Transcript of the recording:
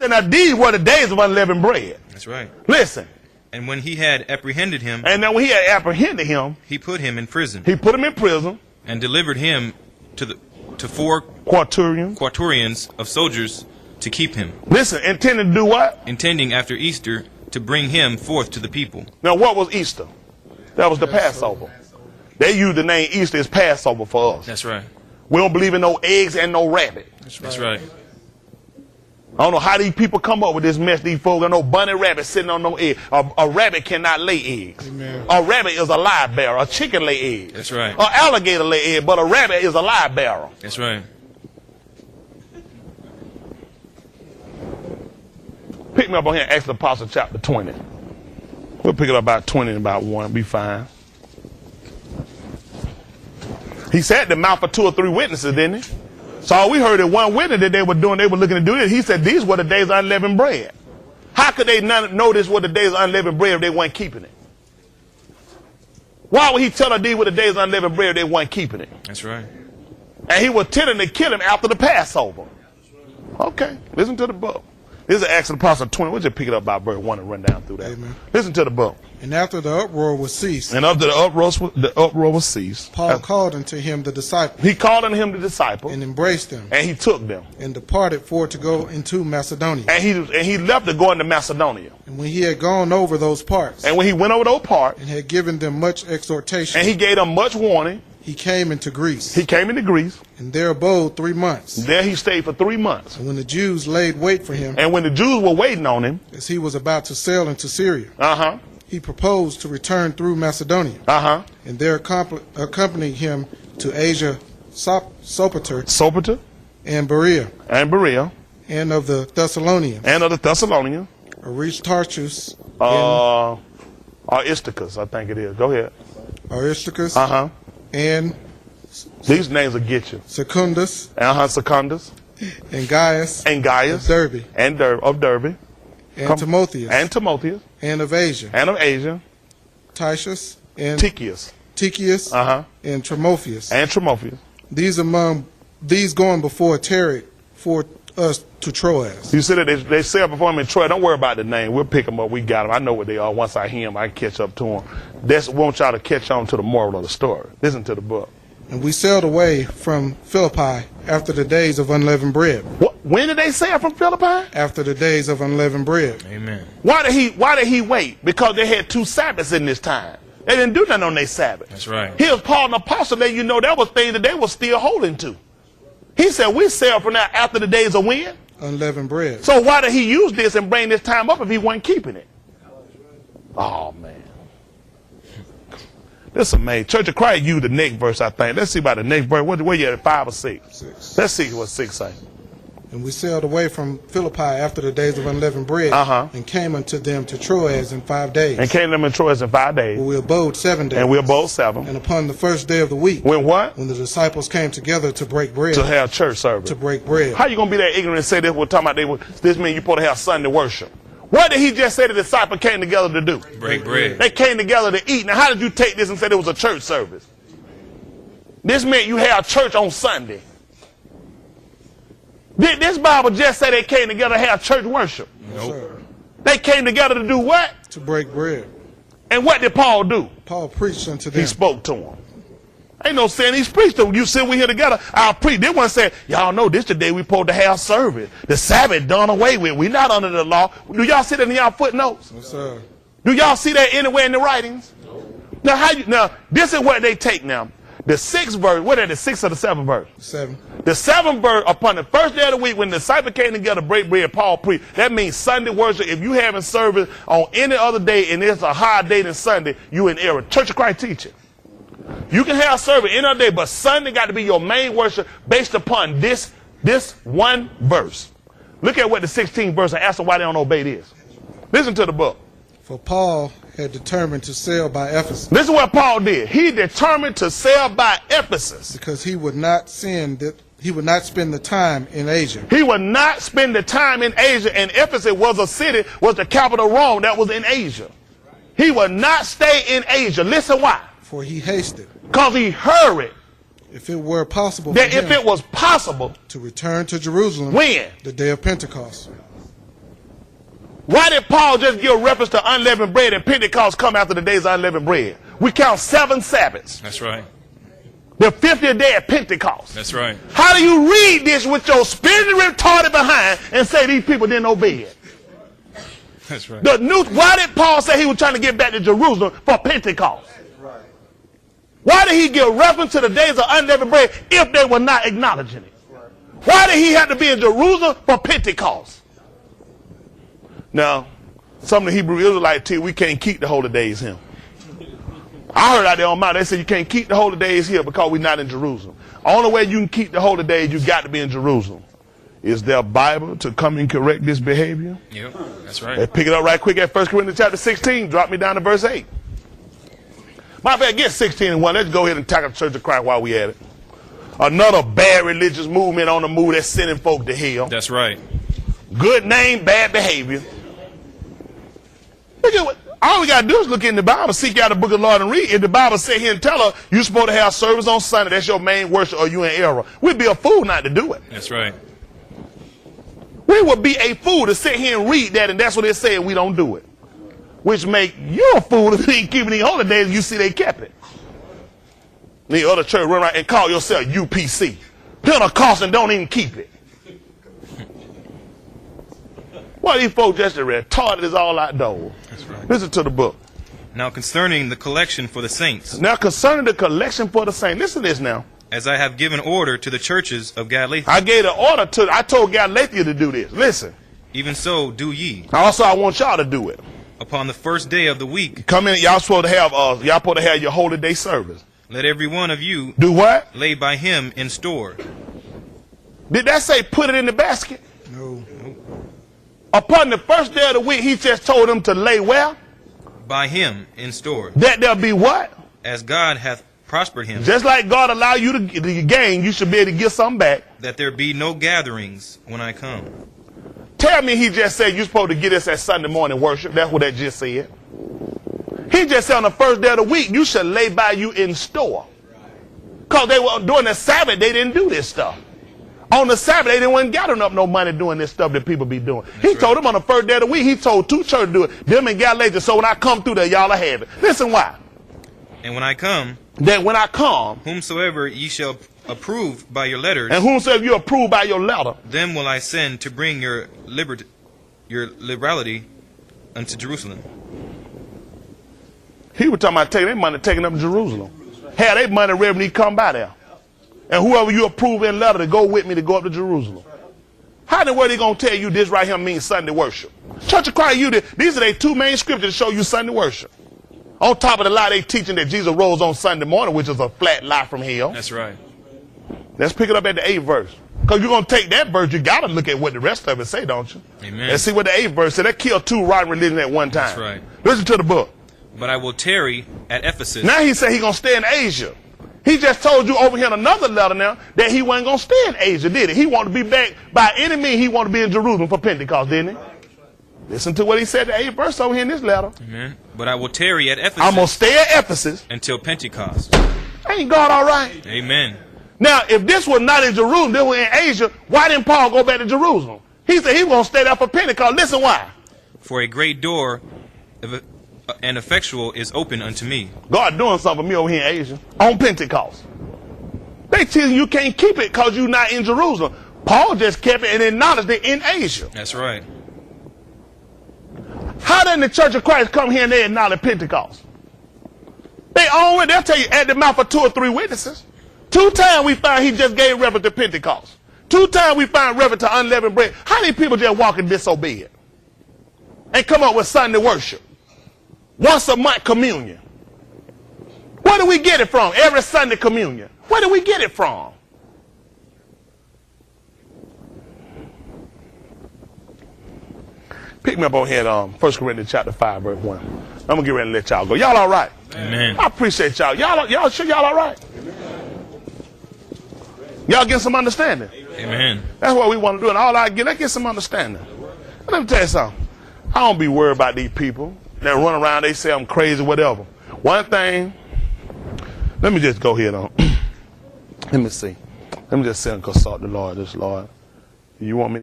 said, now these were the days of unleavened bread. That's right. Listen. And when he had apprehended him, he put him in prison. He put him in prison. And delivered him to 4 quaternions of soldiers to keep him. Listen, intending to do what? Intending after Easter to bring him forth to the people. Now what was Easter? That was the Passover. They use the name Easter as Passover for us. That's right. We don't believe in no eggs and no rabbit. That's right. I don't know how these people come up with this mess. These folks got no bunny rabbit sitting on no egg. A rabbit cannot lay eggs. Amen. A rabbit is a live bearer. A chicken lay eggs. That's right. An alligator lay eggs, but a rabbit is a live bearer. That's right. Pick me up on here, Acts of the Apostle, chapter 20. We'll pick it up about 20 and about 1. Be fine. He said the mouth of 2 or 3 witnesses, didn't he? So all we heard that one witness that they were looking to do this. He said these were the days of unleavened bread. How could they not know this were the days of unleavened bread if they weren't keeping it? Why would he tell them these were the days of unleavened bread if they weren't keeping it? That's right. And he was intending to kill him after the Passover. Okay, listen to the book. This is Acts of the Apostle 20. We'll just pick it up by verse 1 and run down through that. Amen. Listen to the book. And after the uproar was ceased, Paul called unto him the disciples. He called unto him the disciples and embraced them. And he took them. And departed for to go into Macedonia. And he left to go into Macedonia. And when he had gone over those parts. And when he went over those parts. And had given them much exhortation. And he gave them much warning. He came into Greece. He came into Greece. And there abode 3 months. There he stayed for 3 months. And when the Jews laid wait for him. And when the Jews were waiting on him. As he was about to sail into Syria. Uh-huh. He proposed to return through Macedonia. Uh-huh. And there accompanied him to Asia Sopater. And Berea. And of the Thessalonians. Aristarchus. Aristarchus, I think it is. Go ahead. Aristarchus. Uh-huh. And these names will get you. Secundus. Secundus. And Gaius. Of Derbe. And Timotheus. And of Asia. Titius. And Tychicus. Uh-huh. And Trophimus. These going before tarried for us to Troas. You said that they said before him in Troy. Don't worry about the name. We'll pick them up. We got them. I know what they are. Once I hear them, I can catch up to them. That's want y'all to catch on to the moral of the story. Listen to the book. And we sailed away from Philippi after the days of unleavened bread. When did they sail from Philippi? After the days of unleavened bread. Amen. Why did he wait? Because they had 2 Sabbaths in this time. They didn't do nothing on their Sabbath. That's right. Here's Paul, an apostle, letting you know that was things that they were still holding to. He said, we sail from now after the days of when? Unleavened bread. So why did he use this and bring this time up if he wasn't keeping it? Oh, man. This is amazing. Church of Christ used the next verse, I think. Let's see about the next verse. Where you at, 5 or 6? 6. Let's see what 6 say. And we sailed away from Philippi after the days of unleavened bread, and came unto them to Troas in 5 days. Where we abode 7 days. And we abode 7. And upon the first day of the week. When what? When the disciples came together to break bread. To have church service. To break bread. How you going to be that ignorant and say this? We're talking about this means you're supposed to have Sunday worship. What did he just say the disciples came together to do? Break bread. They came together to eat. Now how did you take this and say it was a church service? This meant you have church on Sunday. Did this Bible just say they came together to have church worship? Nope. They came together to do what? To break bread. And what did Paul do? Paul preached unto them. He spoke to them. Ain't no saying he's preached to them. You sit we here together, I'll preach. They want to say, y'all know this the day we supposed to have service. The Sabbath done away with. We're not under the law. Do y'all see that in y'all footnotes? Yes, sir. Do y'all see that anywhere in the writings? No. Now, this is what they take now. The 6th verse, what is the 6th or the 7th verse? 7. The 7th verse, upon the first day of the week, when the disciples came together to break bread, Paul preached. That means Sunday worship. If you having service on any other day and it's a higher day than Sunday, you in error. Church of Christ teaching. You can have service any other day, but Sunday got to be your main worship based upon this one verse. Look at what the 16th verse and ask them why they don't obey this. Listen to the book. For Paul had determined to sail by Ephesus. This is what Paul did. He determined to sail by Ephesus. Because he would not spend the time in Asia. He would not spend the time in Asia, and Ephesus was a city, was the capital of Rome that was in Asia. He would not stay in Asia. Listen why. For he hasted. Because he hurried. If it were possible that if it was possible to return to Jerusalem. When? The day of Pentecost. Why did Paul just give reference to unleavened bread and Pentecost come after the days of unleavened bread? We count 7 Sabbaths. That's right. The 50th day of Pentecost. That's right. How do you read this with your spiritually retarded behind and say these people didn't obey it? That's right. Why did Paul say he was trying to get back to Jerusalem for Pentecost? Why did he give reference to the days of unleavened bread if they were not acknowledging it? Why did he have to be in Jerusalem for Pentecost? Now, some of the Hebrew Israelites tell you we can't keep the holy days here. I heard out there on Mount, they said you can't keep the holy days here because we're not in Jerusalem. Only way you can keep the holy days, you got to be in Jerusalem. Is there a Bible to come and correct this behavior? Yep, that's right. Let's pick it up right quick at 1 Corinthians chapter 16. Drop me down to verse 8. Matter of fact, get 16 and 1. Let's go ahead and tackle the Church of Christ while we at it. Another bad religious movement on the move that's sending folk to hell. That's right. Good name, bad behavior. Look at what. All we got to do is look in the Bible, seek out the book of the Lord and read. If the Bible say here and tell her you're supposed to have service on Sunday, that's your main worship, or you in error. We'd be a fool not to do it. That's right. We would be a fool to sit here and read that, and that's what they say, and we don't do it. Which make you a fool if you ain't keeping these holy days, you see they kept it. The other church run around and call yourself UPC. Pentecostal and don't even keep it. Well, these folks just retarded as all outdoors. That's right. Listen to the book. Now concerning the collection for the saints. Now concerning the collection for the saints. Listen to this now. As I have given order to the churches of Galatia. I told Galatia to do this. Listen. Even so do ye. Also, I want y'all to do it. Upon the first day of the week. Come in, y'all supposed to have your holy day service. Let every one of you do what? Lay by him in store. Did that say put it in the basket? No. Upon the first day of the week, he just told them to lay where? By him in store. That there'll be what? As God hath prospered him. Just like God allow you to gain, you should be able to get something back. That there be no gatherings when I come. Tell me he just said you're supposed to get us at Sunday morning worship. That's what that just said. He just said on the first day of the week, you should lay by you in store. Because they were during the Sabbath, they didn't do this stuff. On the Sabbath, they didn't gathering up no money doing this stuff that people be doing. He told them on the first day of the week, he told 2 churches to do it. Them and Galatia. So when I come through there, y'all will have it. Listen why. And when I come. That when I come. Whomsoever ye shall approve by your letters. And whomsoever you approve by your letter. Them will I send to bring your liberality unto Jerusalem. He was talking about taking their money, taking them to Jerusalem. Have their money ready when he come by there. And whoever you approve in letter to go with me to go up to Jerusalem. How in the world are they going to tell you this right here means Sunday worship? Church of Christ, these are their 2 main scriptures to show you Sunday worship. On top of the lie they teaching that Jesus rose on Sunday morning, which is a flat lie from hell. That's right. Let's pick it up at the 8th verse. Because you're going to take that verse, you got to look at what the rest of it say, don't you? Amen. Let's see what the 8th verse said. That killed 2 rotten religions at one time. That's right. Listen to the book. But I will tarry at Ephesus. Now he said he's going to stay in Asia. He just told you over here in another letter now that he wasn't going to stay in Asia, did he? He wanted to be back by any means. He wanted to be in Jerusalem for Pentecost, didn't he? Listen to what he said, the 8th verse over here in this letter. Amen. But I will tarry at Ephesus. I'm going to stay at Ephesus. Until Pentecost. Ain't God all right? Amen. Now, if this was not in Jerusalem, they were in Asia, why didn't Paul go back to Jerusalem? He said he was going to stay there for Pentecost. Listen why. For a great door and effectual is open unto me. God doing something for me over here in Asia on Pentecost. They tell you can't keep it because you're not in Jerusalem. Paul just kept it and acknowledged it in Asia. That's right. How did the Church of Christ come here and they acknowledge Pentecost? They own it. They'll tell you at the mouth of 2 or 3 witnesses. 2 times we find he just gave reference to Pentecost. 2 times we find reference to unleavened bread. How many people just walk and disobey it? And come up with Sunday worship? Once a month communion. Where do we get it from? Every Sunday communion. Where do we get it from? Pick me up on here at 1 Corinthians chapter 5, verse 1. I'm going to get ready to let y'all go. Y'all all right? Amen. I appreciate y'all. Y'all sure y'all all right? Y'all get some understanding. Amen. That's what we want to do. And all I get, let's get some understanding. Let me tell you something. I don't be worried about these people that run around. They say I'm crazy, whatever. One thing, let me just go here on. Let me see. Let me just sit and consult the Lord. This Lord, you want me